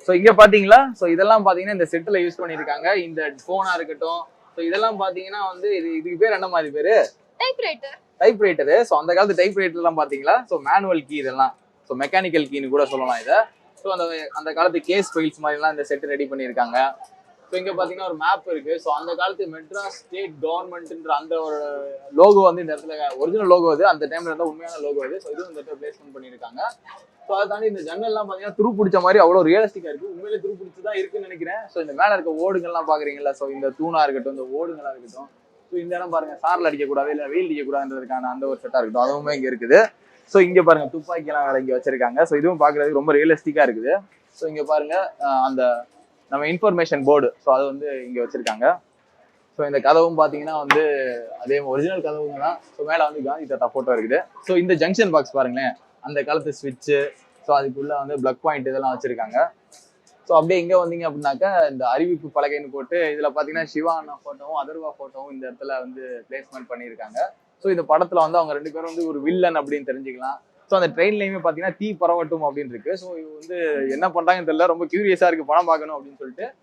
So இங்க பாத்தீங்களா, so இதெல்லாம் பாத்தீங்கன்னா இந்த செட்டில் யூஸ் பண்ணியிருக்காங்க. இந்த போனா இருக்கட்டும், ஸோ இதெல்லாம் பாத்தீங்கன்னா வந்து இதுக்கு பேர் என்ன மாதிரி பேரு? டைப்ரைட்டரு. ஸோ அந்த காலத்து டைப்ரைட்டர்லாம் பாத்தீங்களா, ஸோ மேனுவல் கீ இதெல்லாம், ஸோ மெக்கானிக்கல் கீன்னு கூட சொல்லலாம் இதை. ஸோ அந்த காலத்து கேஸ் ஃபைல்ஸ் மாதிரிலாம் இந்த செட்டு ரெடி பண்ணியிருக்காங்க. ஸோ இங்க பாத்தீங்கன்னா ஒரு மேப் இருக்கு. ஸோ அந்த காலத்து மெட்ராஸ் ஸ்டேட் கவர்மெண்ட்ன்ற அந்த ஒரு லோகோ வந்து இந்த இடத்துல ஒரிஜினல் லோகோ அது, அந்த டைம்ல இருந்தா உண்மையான லோகோ அது. ஸோ இதுவும் இந்த இடத்துல பிளேஸ்மெண்ட் பண்ணியிருக்காங்க. ஸோ அதை தாண்டி இந்த ஜன்னல்லாம் பாத்தீங்கன்னா துரு பிடிச்ச மாதிரி அவ்வளோ ரியலிஸ்டிக்கா இருக்கு. உண்மையிலே துரு பிடிச்சதான் இருக்குன்னு நினைக்கிறேன். ஸோ இந்த மேல இருக்க ஓடுங்கள்லாம் பாக்குறீங்களா, ஸோ இந்த தூணா இருக்கட்டும், இந்த ஓடுங்களா இருக்கட்டும், ஸோ இந்த இடம் பாருங்க, சாரல் அடிக்கக்கூடாது இல்லை வெயில் அடிக்கக்கூடாதுன்றதுக்கான அந்த ஒரு செட்டா இருக்கட்டும், அதுவுமே இங்க இருக்குது. ஸோ இங்க பாருங்க துப்பாக்கியெல்லாம் வேற இங்க வச்சிருக்காங்க. ஸோ இதுவும் பாக்குறதுக்கு ரொம்ப ரியலிஸ்டிக்கா இருக்குது. ஸோ இங்க பாருங்க அந்த நம்ம இன்ஃபர்மேஷன் போர்டு, ஸோ அது வந்து இங்க வச்சிருக்காங்க. ஸோ இந்த கதவும் பாத்தீங்கன்னா வந்து அதே ஒரிஜினல் கதவுங்க தான். ஸோ மேல வந்து காந்தி தாத்தா போட்டோ இருக்குது. ஸோ இந்த ஜங்ஷன் பாக்ஸ் பாருங்களேன், அந்த காலத்து ஸ்விட்சு, ஸோ அதுக்குள்ள வந்து பிளக் பாயிண்ட் இதெல்லாம் வச்சிருக்காங்க. ஸோ அப்படியே இங்க வந்தீங்க அப்படின்னாக்கா இந்த அறிவிப்பு பலகைன்னு போட்டு இதுல பாத்தீங்கன்னா சிவா அண்ணா போட்டோவும் அதர்வா போட்டோவும் இந்த இடத்துல வந்து பிளேஸ்மெண்ட் பண்ணியிருக்காங்க. ஸோ இந்த படத்துல வந்து அவங்க 2 பேரும் வந்து ஒரு வில்லன் அப்படின்னு தெரிஞ்சுக்கலாம். ஸோ அந்த ட்ரெயின்லயுமே பாத்தீங்கன்னா தீ பரவட்டும் அப்படின்னு இருக்கு. ஸோ இது வந்து என்ன பண்றாங்கன்னு தெரியல, ரொம்ப கியூரியஸா இருக்கு படம் பார்க்கணும் அப்படின்னு சொல்லிட்டு.